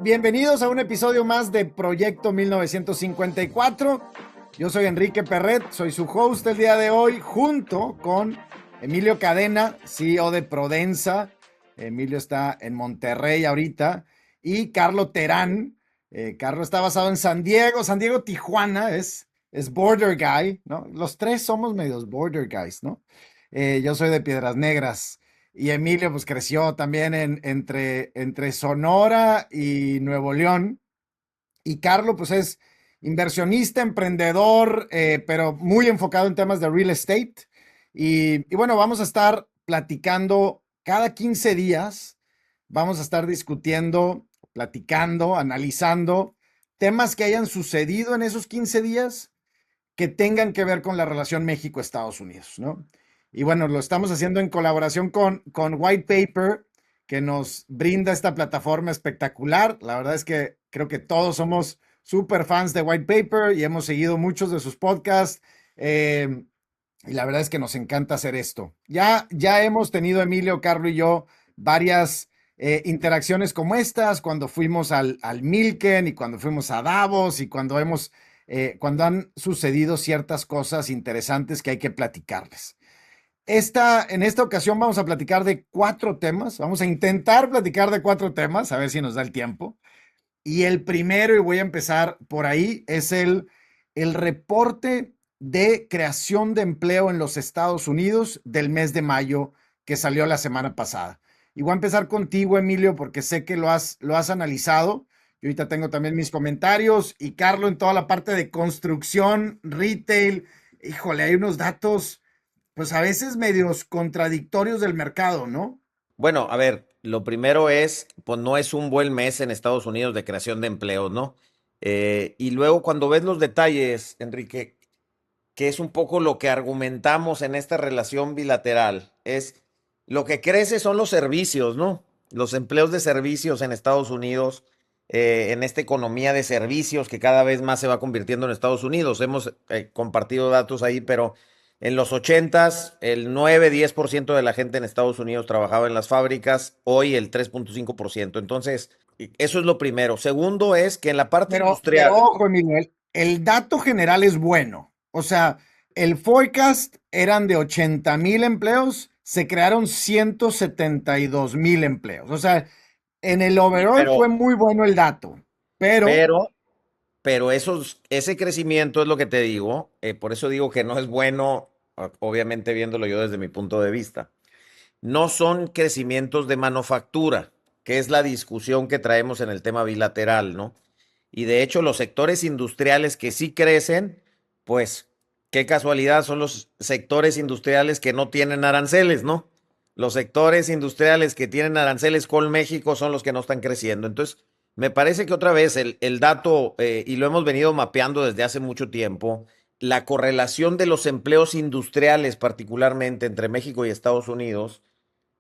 Bienvenidos a un episodio más de Proyecto 1954. Yo soy Enrique Perret, soy su host el día de hoy, junto con Emilio Cadena, CEO de Prodensa. Emilio está en Monterrey ahorita. Y Carlo Terán. Carlo está basado en San Diego, Tijuana, es border guy, ¿no? Los tres somos medios border guys, ¿no? Yo soy de Piedras Negras. Y Emilio pues creció también entre Sonora y Nuevo León. Y Carlo pues es inversionista, emprendedor, pero muy enfocado en temas de real estate. Y bueno, vamos a estar platicando cada 15 días. Vamos a estar discutiendo, platicando, analizando temas que hayan sucedido en esos 15 días que tengan que ver con la relación México-Estados Unidos, ¿no? Y bueno, lo estamos haciendo en colaboración con White Paper, que nos brinda esta plataforma espectacular. La verdad es que creo que todos somos súper fans de White Paper y hemos seguido muchos de sus podcasts. Y la verdad es que nos encanta hacer esto. Ya hemos tenido, Emilio, Carlos y yo, varias interacciones como estas, cuando fuimos al Milken y cuando fuimos a Davos y cuando han sucedido ciertas cosas interesantes que hay que platicarles. En esta ocasión vamos a platicar de 4 temas. Vamos a intentar platicar de 4 temas, a ver si nos da el tiempo. Y el primero, y voy a empezar por ahí, es el reporte de creación de empleo en los Estados Unidos del mes de mayo que salió la semana pasada. Y voy a empezar contigo, Emilio, porque sé que lo has analizado. Yo ahorita tengo también mis comentarios y Carlos en toda la parte de construcción, retail. Híjole, hay unos datos, pues a veces medios contradictorios del mercado, ¿no? Bueno, a ver, lo primero es, pues no es un buen mes en Estados Unidos de creación de empleos, ¿no? Y luego cuando ves los detalles, Enrique, que es un poco lo que argumentamos en esta relación bilateral, es lo que crece son los servicios, ¿no? Los empleos de servicios en Estados Unidos, en esta economía de servicios que cada vez más se va convirtiendo en Estados Unidos. Hemos compartido datos ahí, pero en los 80s, el 9-10% de la gente en Estados Unidos trabajaba en las fábricas, hoy el 3.5%. Entonces, eso es lo primero. Segundo es que en la parte Pero industrial. ojo, Emilio, el dato general es bueno. O sea, el forecast eran de 80,000 empleos, se crearon 172,000 empleos. O sea, en el Sí, overall fue muy bueno el dato, pero pero, pero ese crecimiento es lo que te digo, por eso digo que no es bueno, obviamente viéndolo yo desde mi punto de vista. No son crecimientos de manufactura, que es la discusión que traemos en el tema bilateral, ¿no? Y de hecho, los sectores industriales que sí crecen, pues qué casualidad, son los sectores industriales que no tienen aranceles, ¿no? Los sectores industriales que tienen aranceles con México son los que no están creciendo. Entonces, me parece que otra vez el dato, y lo hemos venido mapeando desde hace mucho tiempo, la correlación de los empleos industriales, particularmente entre México y Estados Unidos,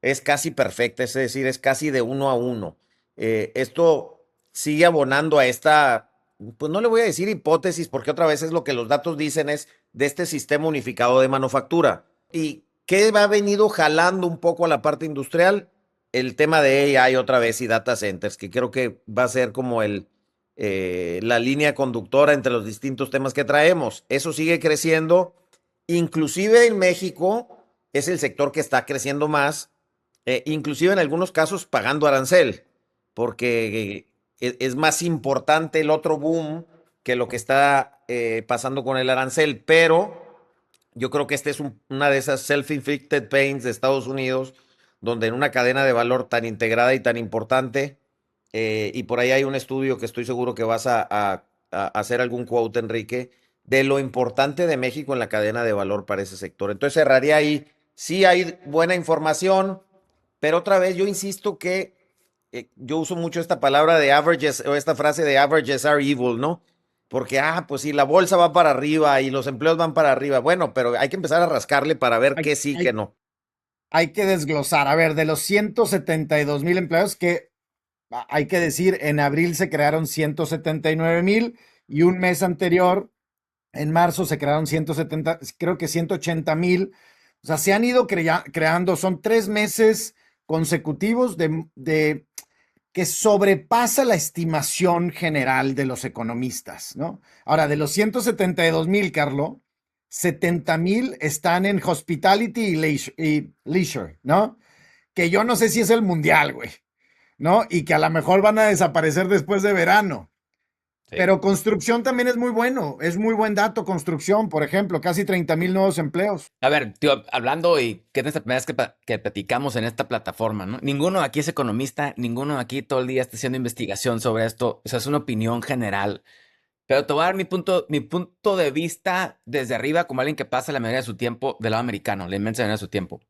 es casi perfecta, es decir, es casi de 1 a 1. Esto sigue abonando a esta, pues no le voy a decir hipótesis, porque otra vez es lo que los datos dicen, es de este sistema unificado de manufactura. ¿Y qué va venido jalando un poco a la parte industrial? El tema de AI otra vez y data centers, que creo que va a ser como la línea conductora entre los distintos temas que traemos. Eso sigue creciendo, inclusive en México es el sector que está creciendo más, inclusive en algunos casos pagando arancel, porque es más importante el otro boom que lo que está pasando con el arancel, pero yo creo que esta es una de esas self-inflicted pains de Estados Unidos, donde en una cadena de valor tan integrada y tan importante, y por ahí hay un estudio que estoy seguro que vas a hacer algún quote, Enrique, de lo importante de México en la cadena de valor para ese sector. Entonces cerraría ahí. Sí hay buena información, pero otra vez yo insisto que yo uso mucho esta palabra de averages o esta frase de averages are evil, ¿no? Porque, pues si la bolsa va para arriba y los empleos van para arriba, bueno, pero hay que empezar a rascarle para ver hay, qué sí, qué hay, no. hay que desglosar. A ver, de los 172,000 empleos que hay que decir, en abril se crearon 179,000 y un mes anterior, en marzo, se crearon 170, creo que 180,000. O sea, se han ido creando, son 3 meses consecutivos de que sobrepasa la estimación general de los economistas, ¿no? Ahora, de los 172,000, Carlos, 70,000 están en hospitality y leisure, ¿no? Que yo no sé si es el mundial, güey, ¿no? Y que a lo mejor van a desaparecer después de verano. Sí. Pero construcción también es muy bueno, es muy buen dato construcción, por ejemplo, casi 30,000 nuevos empleos. A ver, tío, hablando y que es esta primera vez que platicamos en esta plataforma, ¿no? Ninguno aquí es economista, ninguno aquí todo el día está haciendo investigación sobre esto, o sea, es una opinión general. Pero te voy a dar mi punto de vista desde arriba como alguien que pasa la mayoría de su tiempo del lado americano, la inmensa mayoría de su tiempo.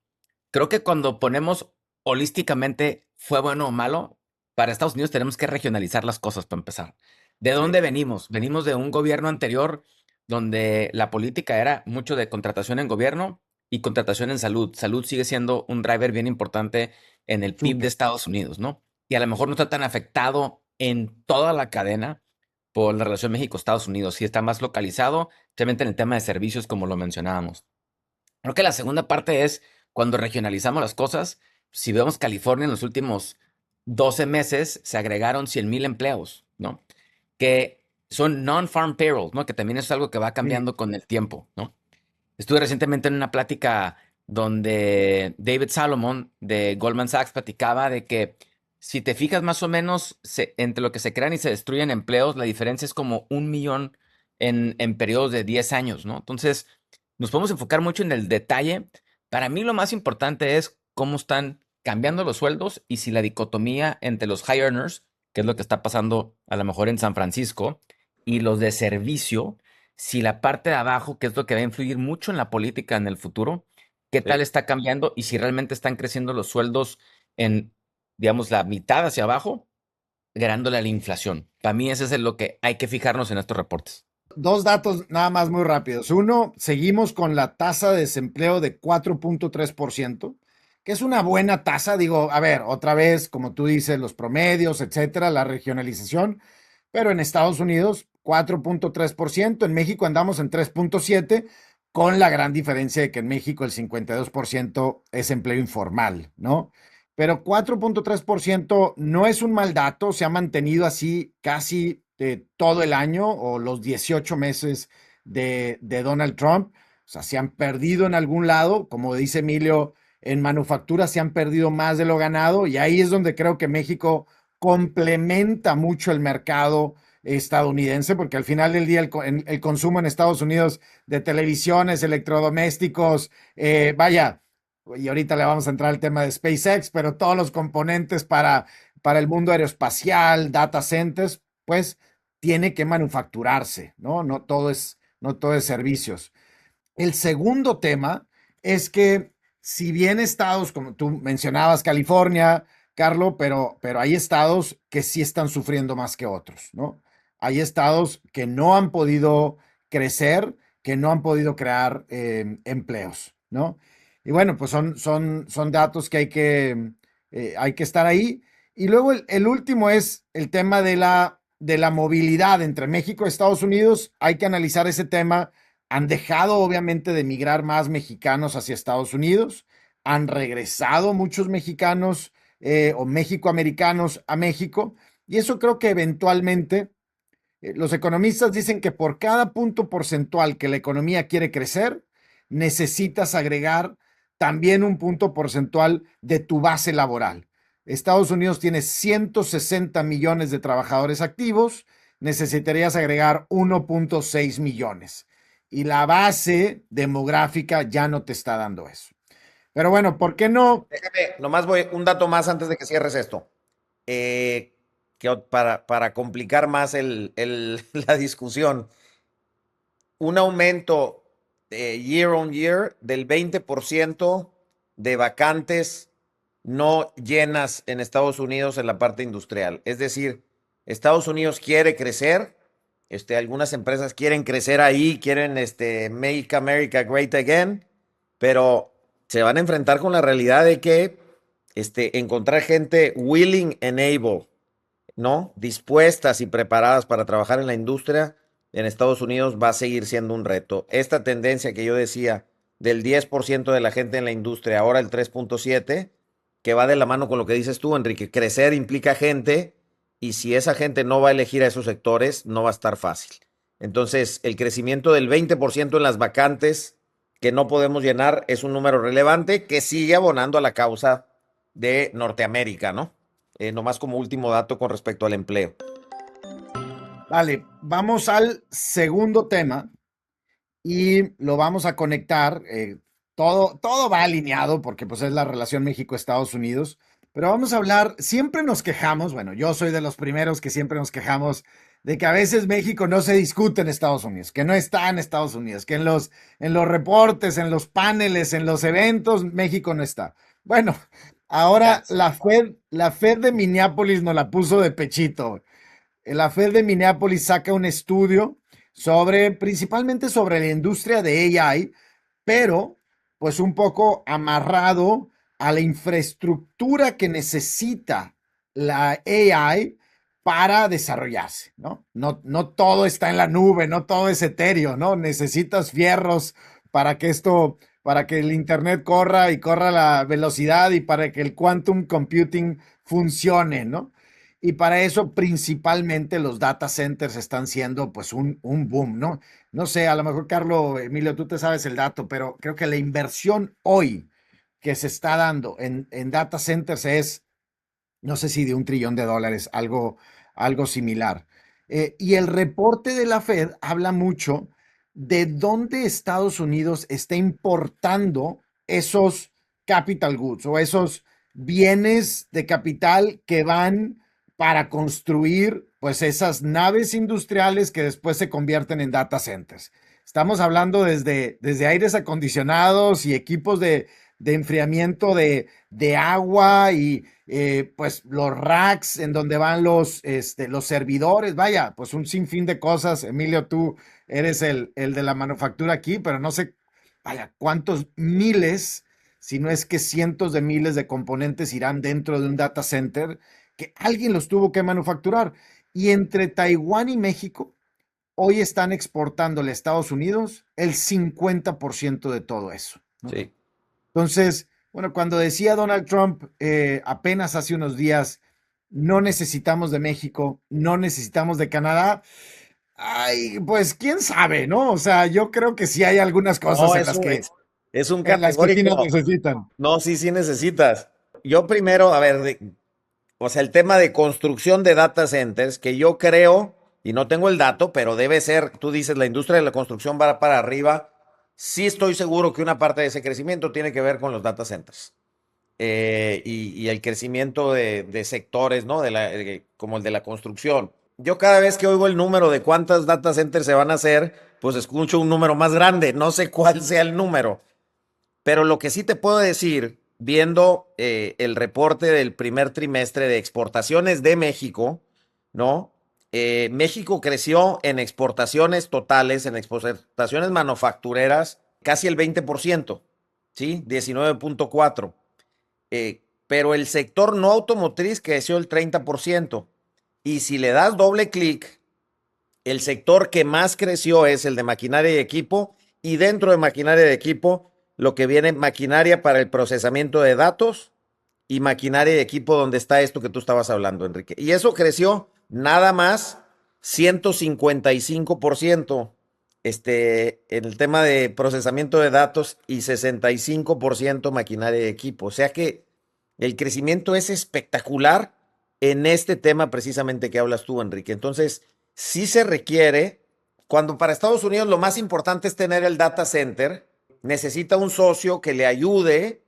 Creo que cuando ponemos holísticamente fue bueno o malo, para Estados Unidos tenemos que regionalizar las cosas para empezar. ¿De dónde venimos? Venimos de un gobierno anterior donde la política era mucho de contratación en gobierno y contratación en salud. Salud sigue siendo un driver bien importante en el PIB de Estados Unidos, ¿no? Y a lo mejor no está tan afectado en toda la cadena por la relación México-Estados Unidos. Sí está más localizado, especialmente en el tema de servicios, como lo mencionábamos. Creo que la segunda parte es cuando regionalizamos las cosas. Si vemos California en los últimos 12 meses, se agregaron 100,000 empleos, ¿no? Que son non-farm payrolls, ¿no? Que también es algo que va cambiando con el tiempo, ¿no? Estuve recientemente en una plática donde David Salomon de Goldman Sachs platicaba de que si te fijas más o menos entre lo que se crean y se destruyen empleos, la diferencia es como 1,000,000 en periodos de 10 años, ¿no? Entonces, nos podemos enfocar mucho en el detalle. Para mí lo más importante es cómo están cambiando los sueldos y si la dicotomía entre los high earners, que es lo que está pasando a lo mejor en San Francisco, y los de servicio, si la parte de abajo, que es lo que va a influir mucho en la política en el futuro, qué tal está cambiando y si realmente están creciendo los sueldos en, digamos, la mitad hacia abajo, ganándole a la inflación. Para mí ese es lo que hay que fijarnos en estos reportes. Dos datos nada más muy rápidos. Uno, seguimos con la tasa de desempleo de 4.3%, que es una buena tasa. Digo, a ver, otra vez, como tú dices, los promedios, etcétera, la regionalización, pero en Estados Unidos 4.3%, en México andamos en 3.7%, con la gran diferencia de que en México el 52% es empleo informal, ¿no? Pero 4.3% no es un mal dato, se ha mantenido así casi todo el año o los 18 meses de Donald Trump. O sea, se han perdido en algún lado, como dice Emilio, en manufactura se han perdido más de lo ganado y ahí es donde creo que México complementa mucho el mercado estadounidense, porque al final del día el consumo en Estados Unidos de televisiones, electrodomésticos, vaya, y ahorita le vamos a entrar al tema de SpaceX, pero todos los componentes para el mundo aeroespacial, data centers, pues tiene que manufacturarse, ¿no? No todo es servicios. El segundo tema es que si bien estados, como tú mencionabas, California, Carlos, pero hay estados que sí están sufriendo más que otros, ¿no? Hay estados que no han podido crecer, que no han podido crear empleos, ¿no? Y bueno, pues son datos que hay que estar ahí. Y luego el último es el tema de la movilidad entre México y Estados Unidos. Hay que analizar ese tema. Han dejado obviamente de migrar más mexicanos hacia Estados Unidos, han regresado muchos mexicanos o mexicoamericanos a México y eso creo que eventualmente los economistas dicen que por cada punto porcentual que la economía quiere crecer, necesitas agregar también un punto porcentual de tu base laboral. Estados Unidos tiene 160 millones de trabajadores activos, necesitarías agregar 1.6 millones. Y la base demográfica ya no te está dando eso. Pero bueno, ¿por qué no? Déjame, nomás voy un dato más antes de que cierres esto. Para complicar más la discusión, un aumento year on year del 20% de vacantes no llenas en Estados Unidos en la parte industrial. Es decir, Estados Unidos quiere crecer, algunas empresas quieren crecer ahí, quieren Make America Great Again, pero se van a enfrentar con la realidad de que encontrar gente willing and able, ¿no? Dispuestas y preparadas para trabajar en la industria en Estados Unidos va a seguir siendo un reto. Esta tendencia que yo decía del 10% de la gente en la industria, ahora el 3.7%, que va de la mano con lo que dices tú, Enrique. Crecer implica gente y si esa gente no va a elegir a esos sectores, no va a estar fácil. Entonces, el crecimiento del 20% en las vacantes que no podemos llenar es un número relevante que sigue abonando a la causa de Norteamérica, ¿no? Nomás como último dato con respecto al empleo. Vale, vamos al segundo tema y lo vamos a conectar. Todo va alineado porque pues es la relación México-Estados Unidos, pero vamos a hablar, siempre nos quejamos, bueno, yo soy de los primeros que siempre nos quejamos de que a veces México no se discute en Estados Unidos, que no está en Estados Unidos, que en los reportes, en los paneles, en los eventos, México no está. Bueno, ahora la Fed de Minneapolis nos la puso de pechito. La Fed de Minneapolis saca un estudio principalmente sobre la industria de AI, pero pues un poco amarrado a la infraestructura que necesita la AI para desarrollarse, ¿no? No todo está en la nube, no todo es etéreo, ¿no? Necesitas fierros para para que el Internet corra y corra a la velocidad y para que el quantum computing funcione, ¿no? Y para eso principalmente los data centers están siendo pues un boom, ¿no? No sé, a lo mejor Carlos, Emilio, tú te sabes el dato, pero creo que la inversión hoy que se está dando en data centers es, no sé si de $1 trillón, algo similar. Y el reporte de la Fed habla mucho de dónde Estados Unidos está importando esos capital goods o esos bienes de capital que van para construir pues esas naves industriales que después se convierten en data centers. Estamos hablando desde aires acondicionados y equipos de enfriamiento de agua y pues los racks en donde van los servidores, vaya, pues un sinfín de cosas. Emilio, tú eres el de la manufactura aquí, pero no sé, vaya, cuántos miles, si no es que cientos de miles de componentes irán dentro de un data center que alguien los tuvo que manufacturar. Y entre Taiwán y México, hoy están exportándole a Estados Unidos el 50% de todo eso, ¿no? Sí. Entonces, bueno, cuando decía Donald Trump apenas hace unos días, no necesitamos de México, no necesitamos de Canadá, ay, pues quién sabe, ¿no? O sea, yo creo que sí hay algunas cosas No, en las que, es un en las que sí nos categórico. necesitan. No, sí, sí necesitas. Yo primero, a ver, o sea, el tema de construcción de data centers, que yo creo, y no tengo el dato, pero debe ser, tú dices, la industria de la construcción va para arriba. Sí estoy seguro que una parte de ese crecimiento tiene que ver con los data centers. Y el crecimiento de sectores, ¿no? Como el de la construcción. Yo cada vez que oigo el número de cuántas data centers se van a hacer, pues escucho un número más grande. No sé cuál sea el número. Pero lo que sí te puedo decir, viendo el reporte del primer trimestre de exportaciones de México, ¿no? México creció en exportaciones totales, en exportaciones manufactureras, casi el 20%, ¿sí? 19.4. Pero el sector no automotriz creció el 30%. Y si le das doble clic, el sector que más creció es el de maquinaria y equipo. Y dentro de maquinaria y equipo, lo que viene maquinaria para el procesamiento de datos y maquinaria y equipo donde está esto que tú estabas hablando, Enrique. Y eso creció nada más 155% en el tema de procesamiento de datos y 65% maquinaria y equipo. O sea que el crecimiento es espectacular en este tema precisamente que hablas tú, Enrique. Entonces, sí se requiere, cuando para Estados Unidos lo más importante es tener el data center, necesita un socio que le ayude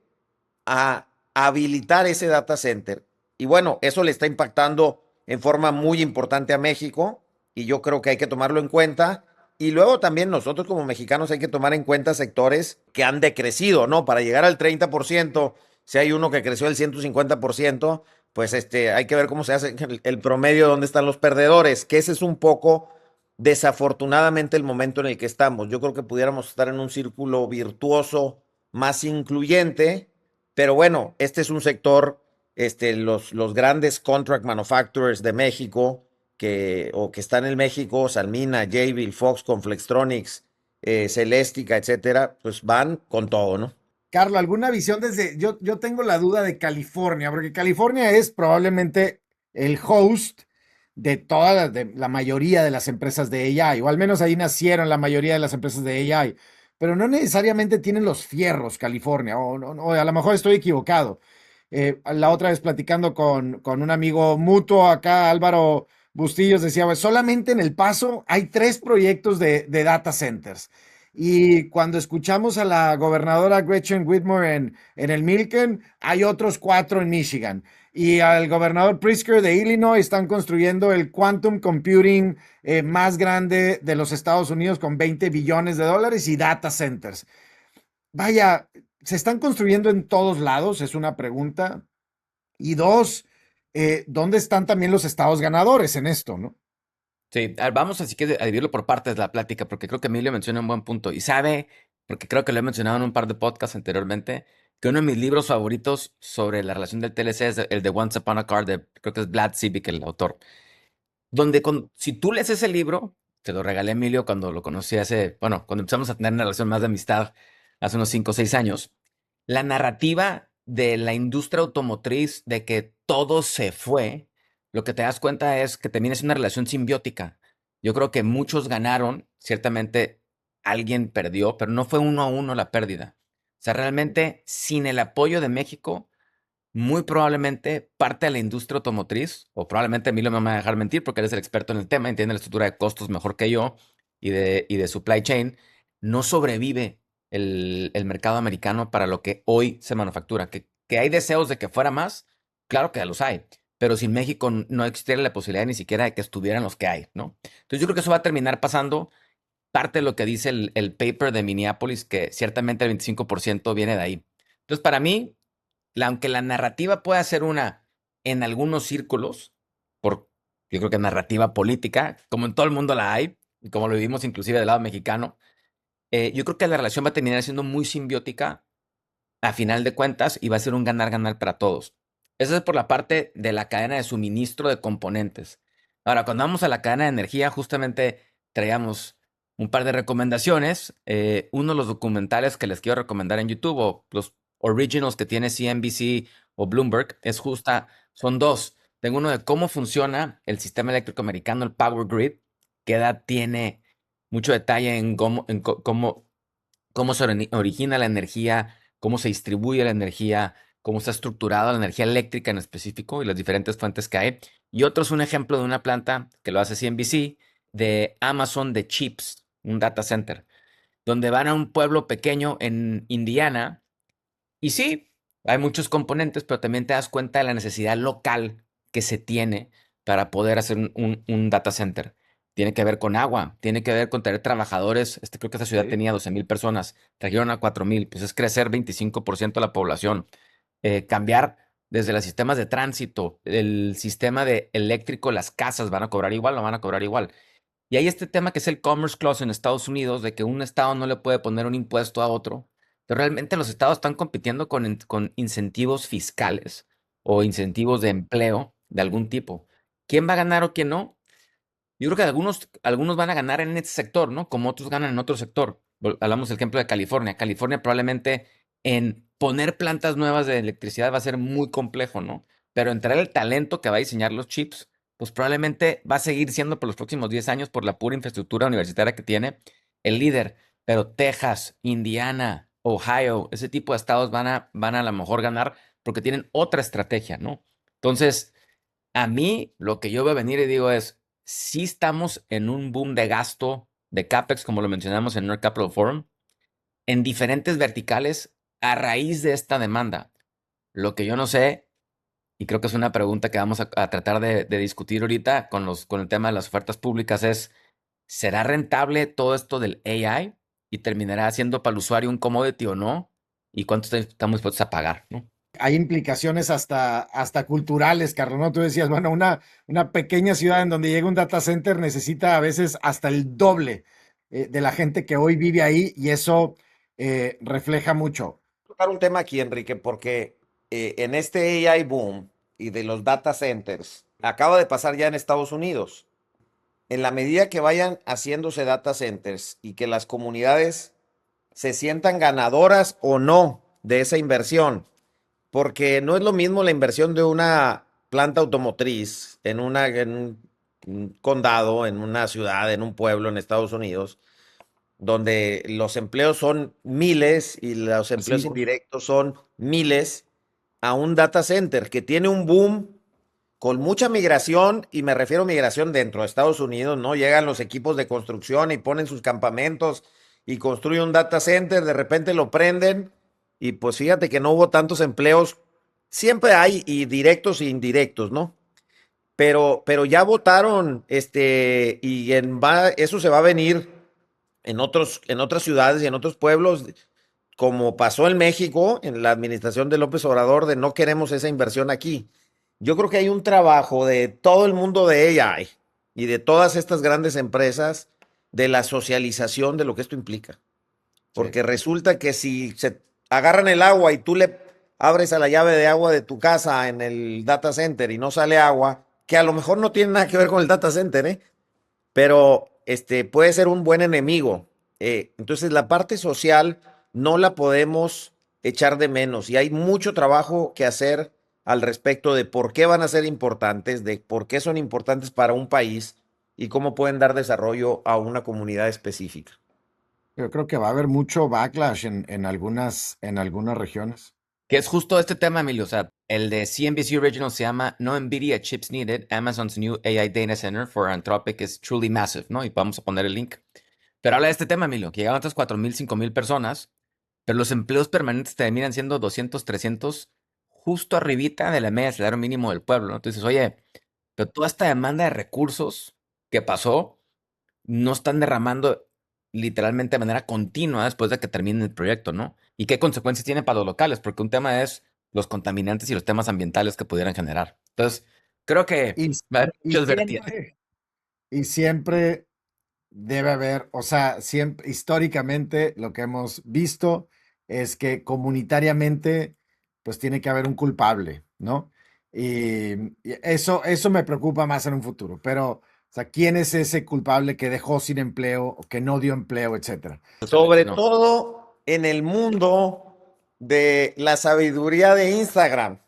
a habilitar ese data center. Y bueno, eso le está impactando en forma muy importante a México y yo creo que hay que tomarlo en cuenta. Y luego también nosotros como mexicanos hay que tomar en cuenta sectores que han decrecido, ¿no? Para llegar al 30%, si hay uno que creció el 150%, pues hay que ver cómo se hace el promedio, dónde están los perdedores, que ese es un poco desafortunadamente el momento en el que estamos. Yo creo que pudiéramos estar en un círculo virtuoso más incluyente, pero bueno, este es un sector, los grandes contract manufacturers de México, que están en México, Sanmina, Jabil, Foxconn, Flextronics, Celestica, etcétera, pues van con todo, ¿no? Carlos, ¿alguna visión desde, yo tengo la duda de California, porque California es probablemente el host de de la mayoría de las empresas de AI, o al menos ahí nacieron la mayoría de las empresas de AI, pero no necesariamente tienen los fierros California, o a lo mejor estoy equivocado. La otra vez platicando con un amigo mutuo acá, Álvaro Bustillos, decía, "Pues, solamente en El Paso hay 3 proyectos de data centers. Y cuando escuchamos a la gobernadora Gretchen Whitmer en el Milken, hay otros 4 en Michigan. Y al gobernador Pritzker de Illinois están construyendo el quantum computing más grande de los Estados Unidos con 20 billones de dólares y data centers. Vaya, se están construyendo en todos lados, es una pregunta. Y dos, ¿dónde están también los estados ganadores en esto, no? Sí, vamos así que a dividirlo por partes de la plática, porque creo que Emilio menciona un buen punto. Y sabe, porque creo que lo he mencionado en un par de podcasts anteriormente, que uno de mis libros favoritos sobre la relación del TLC es el de Once Upon a Car, creo que es Vlad Civic, el autor. Donde si tú lees ese libro, te lo regalé a Emilio cuando lo conocí bueno, cuando empezamos a tener una relación más de amistad hace unos 5 o 6 años, la narrativa de la industria automotriz, de que todo se fue, lo que te das cuenta es que también es una relación simbiótica. Yo creo que muchos ganaron, ciertamente alguien perdió, pero no fue 1-1 la pérdida. O sea, realmente sin el apoyo de México, muy probablemente parte de la industria automotriz, o probablemente Emilio me va a dejar mentir porque él es el experto en el tema, entiende la estructura de costos mejor que yo y de supply chain, no sobrevive el mercado americano para lo que hoy se manufactura. Que hay deseos de que fuera más, claro que los hay, pero sin México no existiera la posibilidad ni siquiera de que estuvieran los que hay, ¿no? Entonces yo creo que eso va a terminar pasando. Parte de lo que dice el paper de Minneapolis, que ciertamente el 25% viene de ahí. Entonces, para mí, aunque la narrativa pueda ser una en algunos círculos, por yo creo que narrativa política, como en todo el mundo la hay, y como lo vivimos inclusive del lado mexicano, yo creo que la relación va a terminar siendo muy simbiótica a final de cuentas y va a ser un ganar-ganar para todos. Eso es por la parte de la cadena de suministro de componentes. Ahora, cuando vamos a la cadena de energía, justamente traíamos un par de recomendaciones. Uno de los documentales que les quiero recomendar en YouTube, o los originals que tiene CNBC o Bloomberg, son 2. Tengo uno de cómo funciona el sistema eléctrico americano, el Power Grid, que tiene mucho detalle en cómo se origina la energía, cómo se distribuye la energía, cómo está estructurada la energía eléctrica en específico y las diferentes fuentes que hay. Y otro es un ejemplo de una planta que lo hace CNBC de Amazon de Chips, un data center, donde van a un pueblo pequeño en Indiana y sí, hay muchos componentes, pero también te das cuenta de la necesidad local que se tiene para poder hacer un data center. Tiene que ver con agua, tiene que ver con tener trabajadores. Creo que esta ciudad Sí. tenía 12,000 personas, trajeron a 4,000, pues es crecer 25% de la población. Cambiar desde los sistemas de tránsito, el sistema de eléctrico, las casas van a cobrar igual, no van a cobrar igual. Y hay este tema que es el Commerce Clause en Estados Unidos, de que un estado no le puede poner un impuesto a otro, pero realmente los estados están compitiendo con incentivos fiscales o incentivos de empleo de algún tipo. ¿Quién va a ganar o quién no? Yo creo que algunos van a ganar en este sector, ¿no? Como otros ganan en otro sector. Hablamos del ejemplo de California. California probablemente en poner plantas nuevas de electricidad va a ser muy complejo, ¿no? Pero entrar el talento que va a diseñar los chips, pues probablemente va a seguir siendo por los próximos 10 años por la pura infraestructura universitaria que tiene el líder. Pero Texas, Indiana, Ohio, ese tipo de estados van a lo mejor ganar porque tienen otra estrategia, ¿no? Entonces, a mí lo que yo veo venir y digo es, sí estamos en un boom de gasto de CapEx, como lo mencionamos en Nerd Capital Forum, en diferentes verticales a raíz de esta demanda. Lo que yo no sé, y creo que es una pregunta que vamos a tratar de discutir ahorita con el tema de las ofertas públicas, es, ¿será rentable todo esto del AI y terminará siendo para el usuario un commodity o no? ¿Y cuánto estamos dispuestos a pagar, no? Hay implicaciones hasta culturales, Carlos, ¿no? Tú decías, bueno, una pequeña ciudad en donde llega un data center necesita a veces hasta el doble de la gente que hoy vive ahí y eso refleja mucho. Tocar un tema aquí, Enrique, porque en este AI boom y de los data centers, acaba de pasar ya en Estados Unidos. En la medida que vayan haciéndose data centers y que las comunidades se sientan ganadoras o no de esa inversión, porque no es lo mismo la inversión de una planta automotriz en un condado, en una ciudad, en un pueblo en Estados Unidos, donde los empleos son miles y los empleos indirectos son miles, a un data center que tiene un boom con mucha migración, y me refiero a migración dentro de Estados Unidos, ¿no? Llegan los equipos de construcción y ponen sus campamentos y construyen un data center, de repente lo prenden y pues fíjate que no hubo tantos empleos, siempre hay y directos e indirectos, ¿no? Pero ya votaron, eso se va a venir en otras ciudades y en otros pueblos, como pasó en México, en la administración de López Obrador, de no queremos esa inversión aquí. Yo creo que hay un trabajo de todo el mundo de AI y de todas estas grandes empresas de la socialización de lo que esto implica. Porque resulta que si se agarran el agua y tú le abres a la llave de agua de tu casa en el data center y no sale agua, que a lo mejor no tiene nada que ver con el data center, ¿eh? Pero puede ser un buen enemigo. Entonces la parte social no la podemos echar de menos y hay mucho trabajo que hacer al respecto de por qué van a ser importantes, de por qué son importantes para un país y cómo pueden dar desarrollo a una comunidad específica. Yo creo que va a haber mucho backlash en algunas regiones. Que es justo este tema, Emilio. O sea, el de CNBC Original se llama No Nvidia Chips Needed, Amazon's New AI Data Center for Anthropic is Truly Massive, ¿no? Y vamos a poner el link. Pero habla de este tema, Emilio, que llegaban otras 4,000, 5,000 personas, pero los empleos permanentes terminan siendo 200, 300, justo arribita de la media salario mínimo del pueblo, ¿no? Entonces, oye, pero toda esta demanda de recursos que pasó, no están derramando literalmente de manera continua después de que termine el proyecto, ¿no? ¿Y qué consecuencias tiene para los locales? Porque un tema es los contaminantes y los temas ambientales que pudieran generar. Entonces, creo que Y, va a haber y muchas vertientes. siempre debe haber, o sea, siempre, históricamente lo que hemos visto es que comunitariamente, pues tiene que haber un culpable, ¿no? Y eso me preocupa más en un futuro, pero, o sea, ¿quién es ese culpable que dejó sin empleo o que no dio empleo, etcétera? Sobre No. todo en el mundo de la sabiduría de Instagram.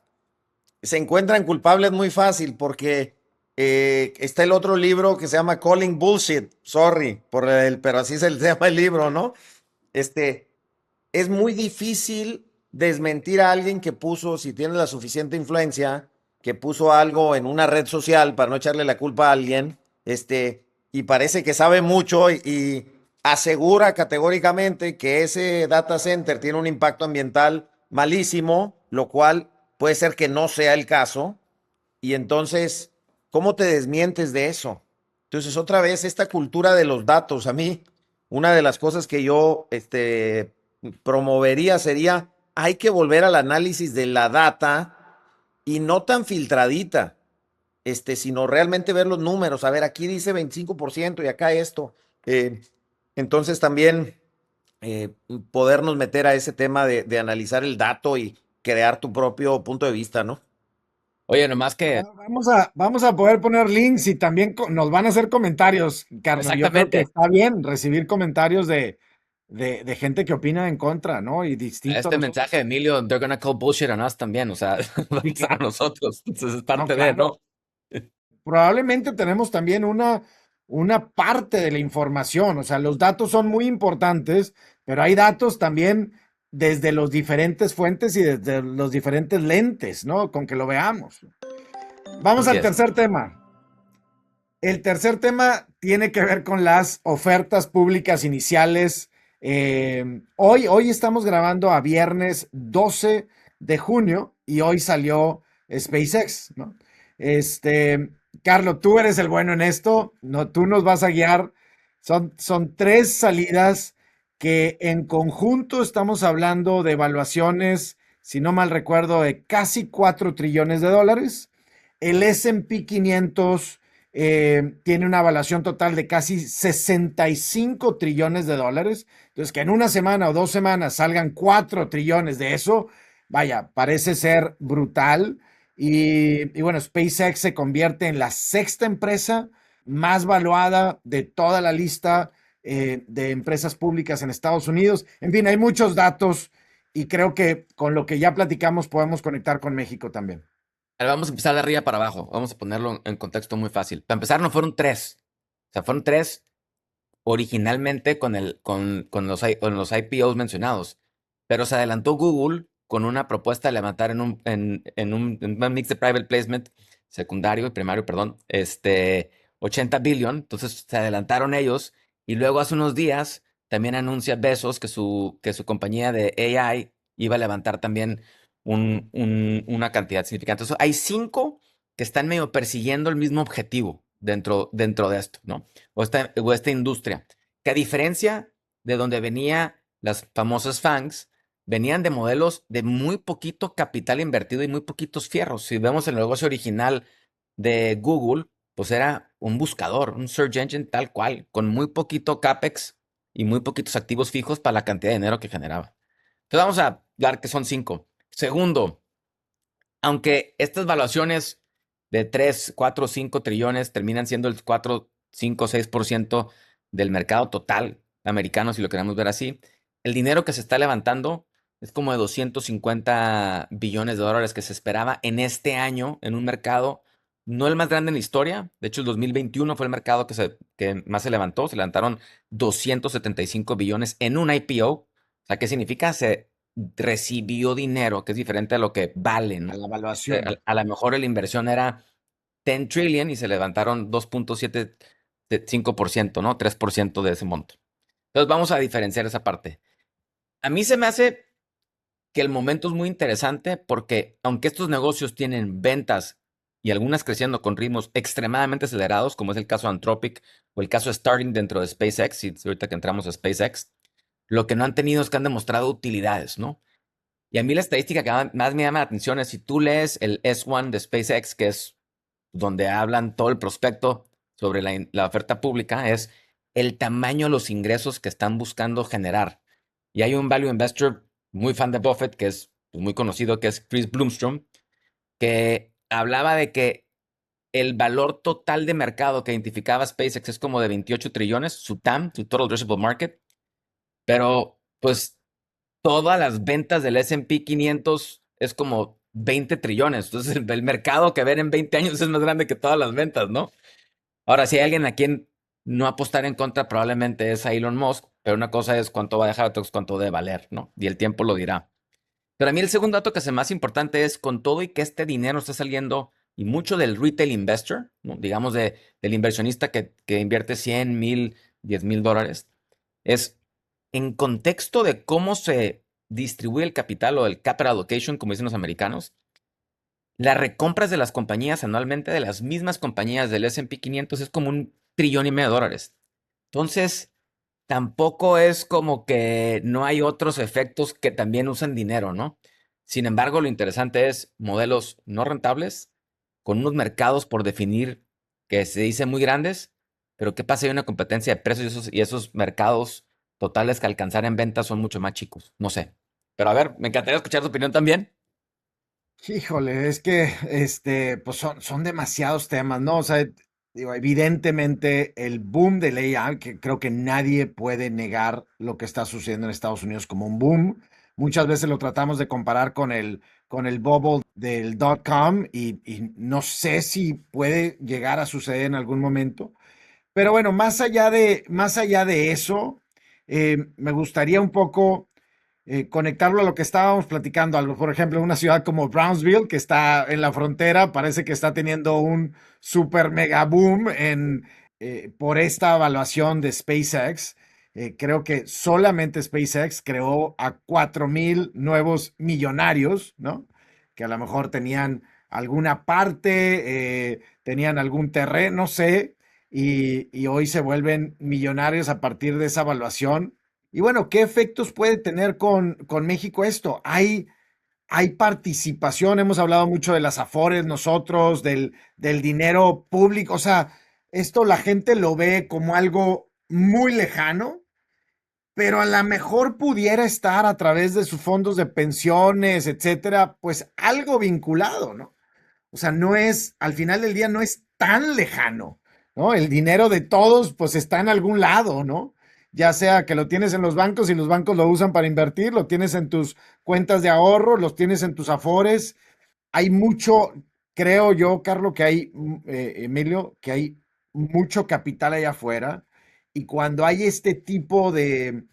Se encuentran culpables muy fácil porque está el otro libro que se llama Calling Bullshit, sorry, pero así se llama el libro, ¿no? Es muy difícil desmentir a alguien que puso, si tiene la suficiente influencia, que puso algo en una red social para no echarle la culpa a alguien, y parece que sabe mucho y asegura categóricamente que ese data center tiene un impacto ambiental malísimo, lo cual puede ser que no sea el caso. Y entonces, ¿cómo te desmientes de eso? Entonces, otra vez, esta cultura de los datos, a mí, una de las cosas que yo promovería sería, hay que volver al análisis de la data y no tan filtradita, sino realmente ver los números. A ver, aquí dice 25% y acá esto. Eh, entonces también podernos meter a ese tema de analizar el dato y crear tu propio punto de vista, ¿no? Oye, nomás que, Vamos a poder poner links y también nos van a hacer comentarios, Carlos. Yo creo que exactamente, está bien recibir comentarios de gente que opina en contra, ¿no? Y distinto a este nosotros. mensaje de Emilio, they're gonna call bullshit on us también, o sea, va Sí, a ser a claro. nosotros. Entonces es No, parte de, claro. ¿no? Probablemente tenemos también una parte de la información, o sea, los datos son muy importantes, pero hay datos también desde los diferentes fuentes y desde los diferentes lentes, ¿no? Con que lo veamos. Vamos Así al es. tercer tema. El tercer tema tiene que ver con las ofertas públicas iniciales. Hoy estamos grabando a viernes 12 de junio y hoy salió SpaceX, ¿no? Carlos, tú eres el bueno en esto, no, tú nos vas a guiar. Son tres salidas que en conjunto estamos hablando de evaluaciones, si no mal recuerdo, de casi $4 trillones. El S&P 500 tiene una evaluación total de casi $65 trillones. Entonces, que en una semana o 2 semanas salgan 4 trillones de eso, vaya, parece ser brutal. Y bueno, SpaceX se convierte en la sexta empresa más valuada de toda la lista de empresas públicas en Estados Unidos. En fin, hay muchos datos y creo que con lo que ya platicamos podemos conectar con México también. Ahora vamos a empezar de arriba para abajo. Vamos a ponerlo en contexto muy fácil. Para empezar, no fueron tres. O sea, fueron tres originalmente con los IPOs mencionados. Pero se adelantó Google con una propuesta de levantar en un mix de private placement secundario y primario, perdón, 80 billion. Entonces se adelantaron ellos. Y luego hace unos días también anuncia Bezos que su compañía de AI iba a levantar también una cantidad significante. Entonces, hay cinco que están medio persiguiendo el mismo objetivo dentro de esto, ¿no? O esta industria, que a diferencia de donde venía las famosas FANGs, venían de modelos de muy poquito capital invertido y muy poquitos fierros. Si vemos el negocio original de Google, pues era un buscador, un search engine tal cual, con muy poquito CapEx y muy poquitos activos fijos para la cantidad de dinero que generaba. Entonces vamos a hablar que son cinco. Segundo, aunque estas valuaciones de 3, 4, 5 trillones terminan siendo el 4, 5, 6% del mercado total americano, si lo queremos ver así, el dinero que se está levantando es como de 250 billones de dólares que se esperaba en este año en un mercado no el más grande en la historia. De hecho, el 2021 fue el mercado que más se levantó. Se levantaron 275 billones en un IPO. O sea, ¿qué significa? Se recibió dinero, que es diferente a lo que vale, A ¿no? la evaluación. A lo mejor la inversión era 10 trillion y se levantaron 2.75%, ¿no? 3% de ese monto. Entonces vamos a diferenciar esa parte. A mí se me hace que el momento es muy interesante porque aunque estos negocios tienen ventas y algunas creciendo con ritmos extremadamente acelerados, como es el caso de Anthropic o el caso de Starlink dentro de SpaceX, y ahorita que entramos a SpaceX, lo que no han tenido es que han demostrado utilidades, ¿no? Y a mí la estadística que más me llama la atención es si tú lees el S1 de SpaceX, que es donde hablan todo el prospecto sobre la oferta pública, es el tamaño de los ingresos que están buscando generar. Y hay un value investor muy fan de Buffett, que es pues, muy conocido, que es Chris Bloomstrom, que hablaba de que el valor total de mercado que identificaba SpaceX es como de 28 trillones, su TAM, su Total Addressable Market, pero pues todas las ventas del S&P 500 es como 20 trillones. Entonces, el mercado que ven en 20 años es más grande que todas las ventas, ¿no? Ahora, si hay alguien a quien no apostar en contra, probablemente es a Elon Musk, pero una cosa es cuánto va a dejar, otra es cuánto debe valer, ¿no? Y el tiempo lo dirá. Pero a mí el segundo dato que es el más importante es con todo y que este dinero está saliendo y mucho del retail investor, ¿no? Digamos del inversionista que invierte 100, 1000, 10,000 dólares, es en contexto de cómo se distribuye el capital o el capital allocation, como dicen los americanos, las recompras de las compañías anualmente de las mismas compañías del S&P 500 es como 1,5 trillones de dólares. Entonces, tampoco es como que no hay otros efectos que también usan dinero, ¿no? Sin embargo, lo interesante es modelos no rentables, con unos mercados por definir que se dicen muy grandes, pero ¿qué pasa si hay una competencia de precios y esos mercados totales que alcanzar en ventas son mucho más chicos? No sé. Pero a ver, me encantaría escuchar tu opinión también. Híjole, es que pues son demasiados temas, ¿no? O sea, digo, evidentemente el boom del AI, que creo que nadie puede negar lo que está sucediendo en Estados Unidos como un boom. Muchas veces lo tratamos de comparar con el bubble del .com y no sé si puede llegar a suceder en algún momento. Pero bueno, más allá de eso, me gustaría un poco conectarlo a lo que estábamos platicando, algo, por ejemplo, una ciudad como Brownsville, que está en la frontera, parece que está teniendo un super mega boom por esta evaluación de SpaceX. Creo que solamente SpaceX creó a 4,000 nuevos millonarios, ¿no? Que a lo mejor tenían alguna parte, tenían algún terreno, no sé, y hoy se vuelven millonarios a partir de esa evaluación. Y bueno, ¿qué efectos puede tener con México esto? Hay participación, hemos hablado mucho de las Afores nosotros, del dinero público, o sea, esto la gente lo ve como algo muy lejano, pero a lo mejor pudiera estar a través de sus fondos de pensiones, etcétera, pues algo vinculado, ¿no? O sea, no es, al final del día no es tan lejano, ¿no? El dinero de todos, pues está en algún lado, ¿no? ya sea que lo tienes en los bancos y los bancos lo usan para invertir, lo tienes en tus cuentas de ahorro, los tienes en tus afores. Hay mucho, creo yo, Carlos, que hay, Emilio, que hay mucho capital allá afuera. Y cuando hay este tipo de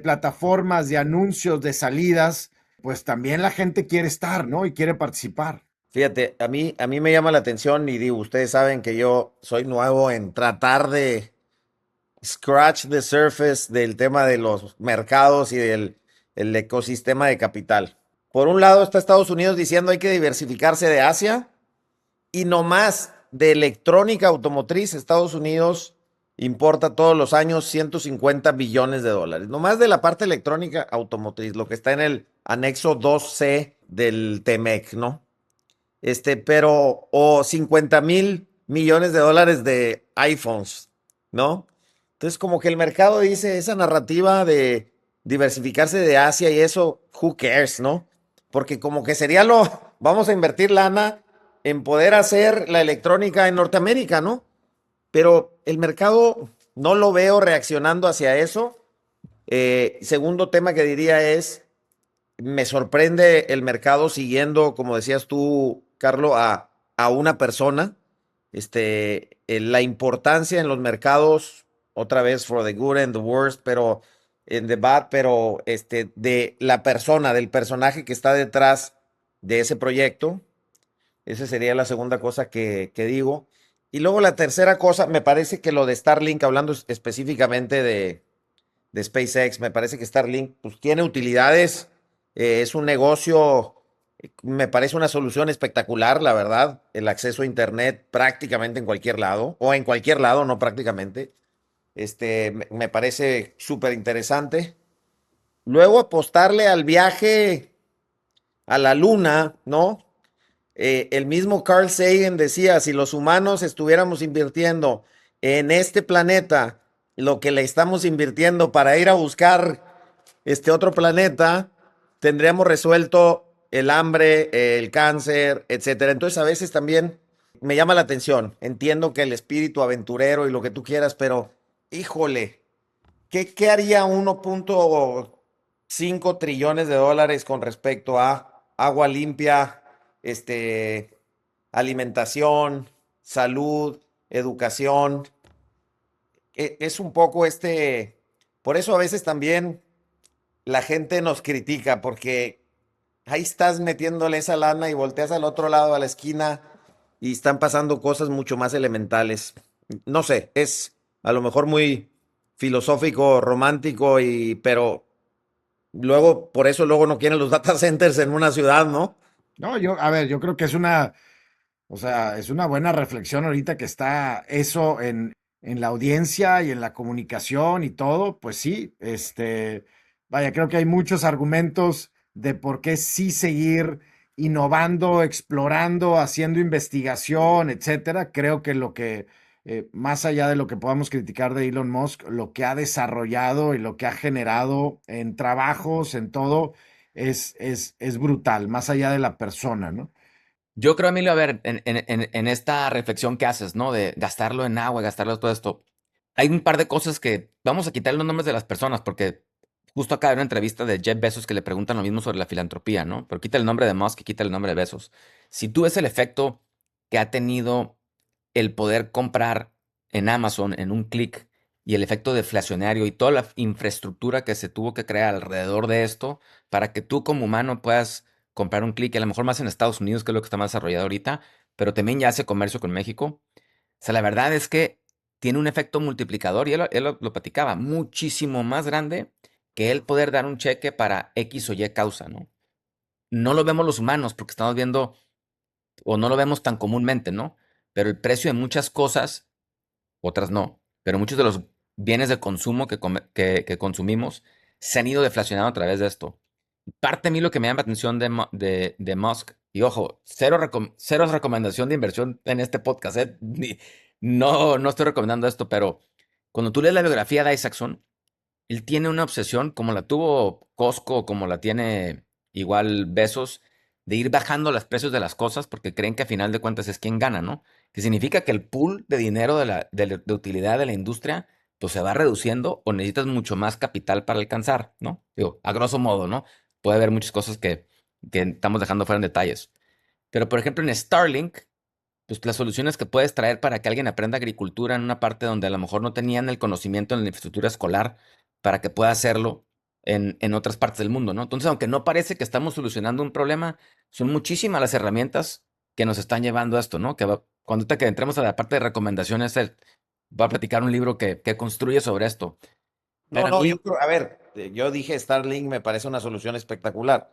plataformas, de anuncios, de salidas, pues también la gente quiere estar, ¿no? Y quiere participar. Fíjate, a mí me llama la atención y digo, ustedes saben que yo soy nuevo en tratar de scratch the surface del tema de los mercados y del el ecosistema de capital. Por un lado está Estados Unidos diciendo hay que diversificarse de Asia y no más de electrónica automotriz. Estados Unidos importa todos los años 150 billones de dólares. No más de la parte electrónica automotriz, lo que está en el anexo 2C del TEMEC, ¿no? O 50,000 millones de dólares de iPhones, ¿no? Entonces, como que el mercado dice esa narrativa de diversificarse de Asia y eso, who cares, ¿no? Porque como que sería vamos a invertir lana en poder hacer la electrónica en Norteamérica, ¿no? Pero el mercado no lo veo reaccionando hacia eso. Segundo tema que diría es, me sorprende el mercado siguiendo, como decías tú, Carlos, a una persona. La importancia en los mercados, otra vez, for the good and the worst, pero en the bad, pero de la persona, del personaje que está detrás de ese proyecto. Esa sería la segunda cosa que digo. Y luego la tercera cosa, me parece que lo de Starlink, hablando específicamente de SpaceX, me parece que Starlink pues, tiene utilidades, es un negocio, me parece una solución espectacular, la verdad, el acceso a Internet prácticamente en cualquier lado, o en cualquier lado, no prácticamente, me parece súper interesante. Luego apostarle al viaje a la luna, ¿no? El mismo Carl Sagan decía, si los humanos estuviéramos invirtiendo en este planeta lo que le estamos invirtiendo para ir a buscar este otro planeta, tendríamos resuelto el hambre, el cáncer, etcétera. Entonces a veces también me llama la atención. Entiendo que el espíritu aventurero y lo que tú quieras, pero híjole, ¿qué haría 1.5 trillones de dólares con respecto a agua limpia, alimentación, salud, educación? Es un poco por eso a veces también la gente nos critica, porque ahí estás metiéndole esa lana y volteas al otro lado, a la esquina, y están pasando cosas mucho más elementales. No sé, es a lo mejor muy filosófico, romántico, pero luego, por eso luego no quieren los data centers en una ciudad, ¿no? No, a ver, yo creo que es una, o sea, es una buena reflexión ahorita que está eso en la audiencia y en la comunicación y todo, pues sí, vaya, creo que hay muchos argumentos de por qué sí seguir innovando, explorando, haciendo investigación, etcétera. Creo que más allá de lo que podamos criticar de Elon Musk, lo que ha desarrollado y lo que ha generado en trabajos, en todo, es brutal, más allá de la persona, ¿no? Yo creo, Emilio, a ver, en esta reflexión que haces, ¿no? De gastarlo en agua, gastarlo en todo esto. Hay un par de cosas que vamos a quitar los nombres de las personas, porque justo acá hay una entrevista de Jeff Bezos que le preguntan lo mismo sobre la filantropía, ¿no? Pero quita el nombre de Musk y quita el nombre de Bezos. Si tú ves el efecto que ha tenido el poder comprar en Amazon en un clic y el efecto deflacionario y toda la infraestructura que se tuvo que crear alrededor de esto para que tú como humano puedas comprar un clic, a lo mejor más en Estados Unidos, que es lo que está más desarrollado ahorita, pero también ya hace comercio con México. O sea, la verdad es que tiene un efecto multiplicador y él lo platicaba, muchísimo más grande que el poder dar un cheque para X o Y causa, ¿no? No lo vemos los humanos porque estamos viendo, o no lo vemos tan comúnmente, ¿no? Pero el precio de muchas cosas, otras no, pero muchos de los bienes de consumo que consumimos se han ido deflacionando a través de esto. Parte de mí lo que me llama la atención de Musk, y ojo, cero recomendación de inversión en este podcast, no estoy recomendando esto, pero cuando tú lees la biografía de Isaacson, él tiene una obsesión, como la tuvo Costco, como la tiene igual Bezos, de ir bajando los precios de las cosas porque creen que a final de cuentas es quien gana, ¿no? Que significa que el pool de dinero de utilidad de la industria pues se va reduciendo o necesitas mucho más capital para alcanzar, ¿no? Digo, a grosso modo, ¿no? Puede haber muchas cosas que estamos dejando fuera en detalles. Pero, por ejemplo, en Starlink, pues las soluciones que puedes traer para que alguien aprenda agricultura en una parte donde a lo mejor no tenían el conocimiento en la infraestructura escolar para que pueda hacerlo en otras partes del mundo, ¿no? Entonces, aunque no parece que estamos solucionando un problema, son muchísimas las herramientas que nos están llevando a esto, ¿no? Cuando ahorita que entremos a la parte de recomendaciones, voy a platicar un libro que construye sobre esto. No, Pero a no, yo mí, creo, a ver, yo dije Starlink me parece una solución espectacular,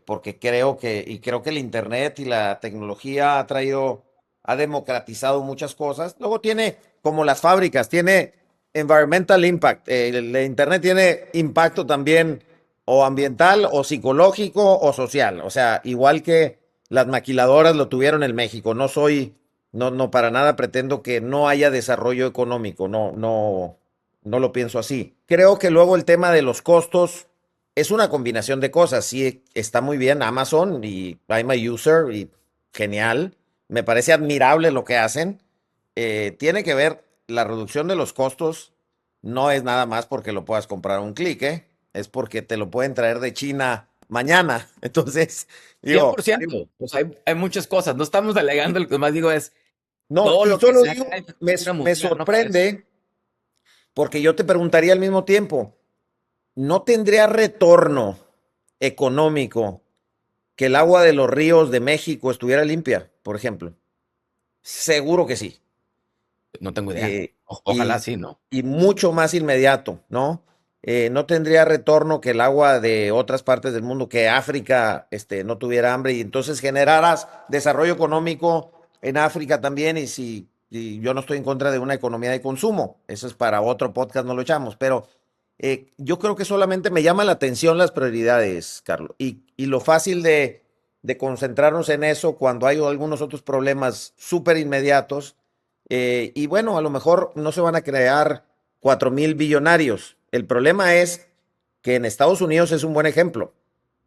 porque creo que el Internet y la tecnología ha democratizado muchas cosas. Luego tiene, como las fábricas, tiene environmental impact. El Internet tiene impacto también o ambiental o psicológico o social. O sea, igual que las maquiladoras lo tuvieron en México. No, para nada pretendo que no haya desarrollo económico. No lo pienso así. Creo que luego el tema de los costos es una combinación de cosas. Sí, está muy bien Amazon y I'm a user y genial. Me parece admirable lo que hacen. Tiene que ver la reducción de los costos. No es nada más porque lo puedas comprar a un clic, ¿eh? Es porque te lo pueden traer de China mañana. Entonces, cien por digo, ciento, pues hay muchas cosas. No estamos delegando, lo que más digo es no, todo y lo que solo sea digo, infraestructura me mundial, ¿no? Para eso. sorprende porque yo te preguntaría al mismo tiempo, ¿no tendría retorno económico que el agua de los ríos de México estuviera limpia, por ejemplo? Seguro que sí. No tengo idea. Eh, Ojalá y, sí, ¿no? y mucho más inmediato, ¿no? No tendría retorno que el agua de otras partes del mundo, que África no tuviera hambre y entonces generaras desarrollo económico en África también. Y yo no estoy en contra de una economía de consumo, eso es para otro podcast, no lo echamos, pero yo creo que solamente me llama la atención las prioridades, Carlos, y lo fácil de concentrarnos en eso cuando hay algunos otros problemas súper inmediatos. Y bueno, a lo mejor no se van a crear 4,000 billonarios. El problema es que en Estados Unidos es un buen ejemplo.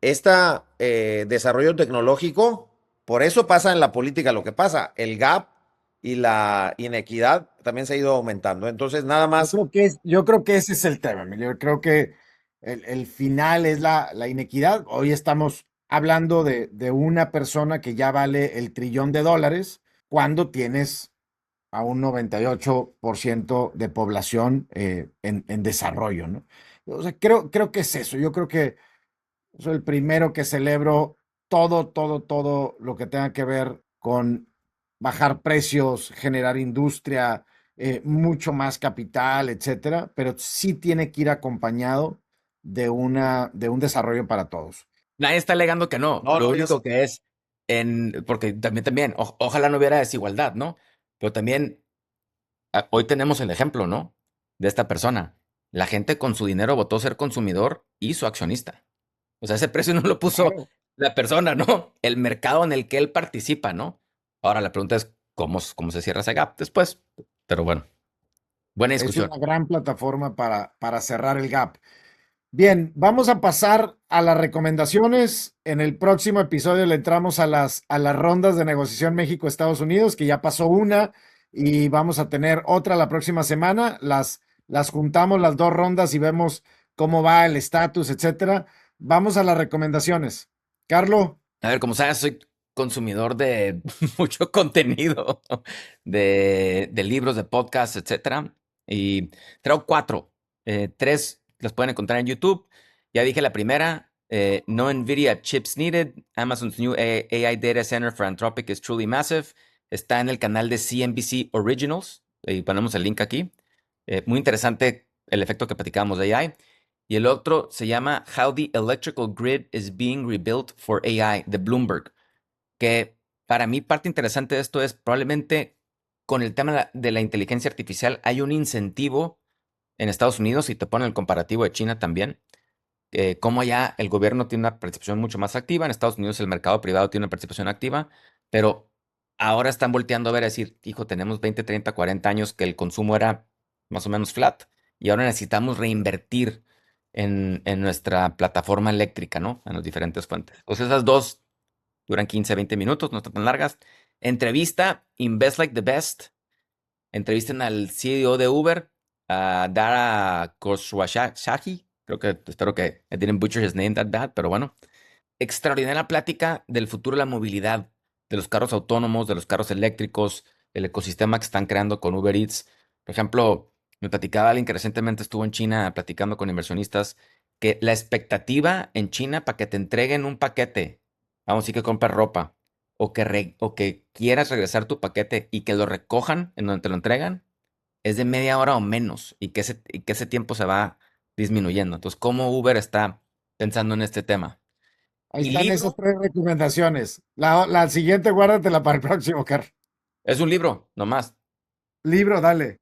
Este desarrollo tecnológico, por eso pasa en la política lo que pasa. El gap y la inequidad también se ha ido aumentando. Entonces, nada más. Yo creo que ese es el tema, Emilio. Yo creo que el final es la inequidad. Hoy estamos hablando de una persona que ya vale el trillón de dólares cuando tienes a un 98% de población en desarrollo, ¿no? O sea, creo que es eso. Yo creo que soy el primero que celebro todo lo que tenga que ver con bajar precios, generar industria, mucho más capital, etcétera, pero sí tiene que ir acompañado de un desarrollo para todos. Nadie está alegando que no. No, Lo no, único que es porque también, ojalá no hubiera desigualdad, ¿no? Pero también hoy tenemos el ejemplo, ¿no? De esta persona. La gente con su dinero votó ser consumidor y su accionista. O sea, ese precio no lo puso Claro. la persona, ¿no? El mercado en el que él participa, ¿no? Ahora la pregunta es cómo se cierra ese gap después. Pero bueno, buena Es discusión. una gran plataforma para cerrar el gap. Bien, vamos a pasar a las recomendaciones. En el próximo episodio le entramos a las rondas de negociación México-Estados Unidos, que ya pasó una y vamos a tener otra la próxima semana. Las juntamos las dos rondas y vemos cómo va el estatus, etcétera. Vamos a las recomendaciones. Carlo, A ver, como sabes, soy consumidor de mucho contenido, de libros, de podcasts, etcétera. Y traigo cuatro. Tres las pueden encontrar en YouTube. Ya dije la primera, no NVIDIA chips needed. Amazon's new AI data center for Anthropic is truly massive. Está en el canal de CNBC Originals. Y ponemos el link aquí. Muy interesante el efecto que platicábamos de AI. Y el otro se llama How the Electrical Grid is Being Rebuilt for AI, de Bloomberg, que para mí parte interesante de esto es probablemente con el tema de la inteligencia artificial hay un incentivo en Estados Unidos, y te ponen el comparativo de China también, como ya el gobierno tiene una percepción mucho más activa, en Estados Unidos el mercado privado tiene una percepción activa, pero ahora están volteando a ver, a decir, hijo, tenemos 20, 30, 40 años que el consumo era más o menos flat, y ahora necesitamos reinvertir en nuestra plataforma eléctrica, ¿no? En las diferentes fuentes. Entonces esas dos duran 15, 20 minutos, no están tan largas. Entrevista, Invest Like the Best. Entrevisten al CEO de Uber. Dara Khosrowshahi, espero que I didn't butcher his name that bad, pero bueno. Extraordinaria plática del futuro de la movilidad, de los carros autónomos, de los carros eléctricos, el ecosistema que están creando con Uber Eats. Por ejemplo, me platicaba alguien que recientemente estuvo en China platicando con inversionistas que la expectativa en China para que te entreguen un paquete, vamos a decir que compres ropa, o que quieras regresar tu paquete y que lo recojan en donde te lo entregan, es de media hora o menos y que ese tiempo se va disminuyendo. Entonces, ¿cómo Uber está pensando en este tema? Ahí Mi están esas libro 3 recomendaciones. La siguiente, guárdatela para el próximo, Car. es un libro, nomás. Libro, dale.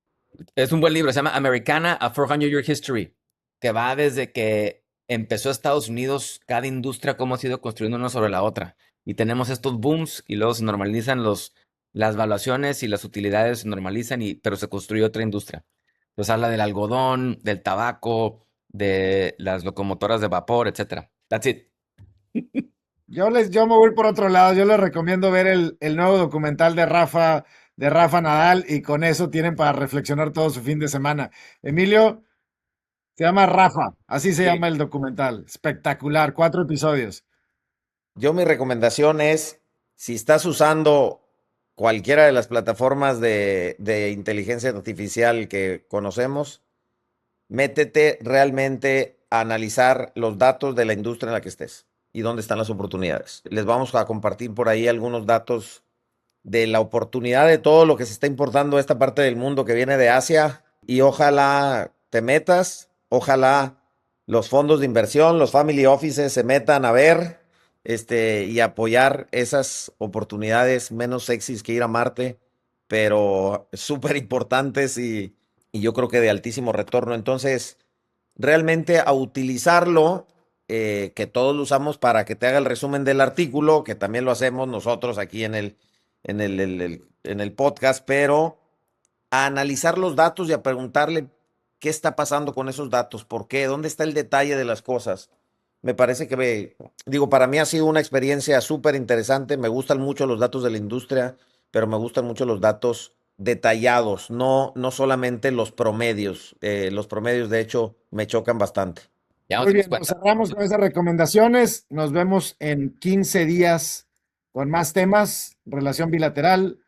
Es un buen libro, se llama Americana, A 400-Year History, que va desde que empezó Estados Unidos, cada industria, cómo ha sido construyendo una sobre la otra. Y tenemos estos booms y luego se normalizan las valuaciones y las utilidades se normalizan, pero se construye otra industria. Entonces habla del algodón, del tabaco, de las locomotoras de vapor, etcétera. That's it. Yo me voy por otro lado. Yo les recomiendo ver el nuevo documental de Rafa Nadal, y con eso tienen para reflexionar todo su fin de semana. Emilio, se llama Rafa, así se llama Sí. el documental. Espectacular, 4 episodios. Yo mi recomendación es, si estás usando cualquiera de las plataformas de inteligencia artificial que conocemos, métete realmente a analizar los datos de la industria en la que estés y dónde están las oportunidades. Les vamos a compartir por ahí algunos datos de la oportunidad de todo lo que se está importando a esta parte del mundo que viene de Asia, y ojalá te metas, ojalá los fondos de inversión, los family offices se metan a ver y apoyar esas oportunidades menos sexys que ir a Marte, pero súper importantes y yo creo que de altísimo retorno. Entonces, realmente a utilizarlo, que todos lo usamos para que te haga el resumen del artículo, que también lo hacemos nosotros aquí en el podcast, pero a analizar los datos y a preguntarle qué está pasando con esos datos, por qué, dónde está el detalle de las cosas. Me parece digo, para mí ha sido una experiencia súper interesante. Me gustan mucho los datos de la industria, pero me gustan mucho los datos detallados, no solamente los promedios. Los promedios, de hecho, me chocan bastante. Ya nos Muy dimos bien, pues cuenta. cerramos con esas recomendaciones. Nos vemos en 15 días con más temas, relación bilateral,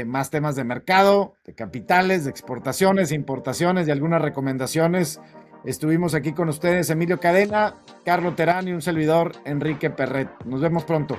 más temas de mercado, de capitales, de exportaciones, importaciones y algunas recomendaciones. Estuvimos aquí con ustedes Emilio Cadena, Carlo Terán y un servidor Enrique Perret. Nos vemos pronto.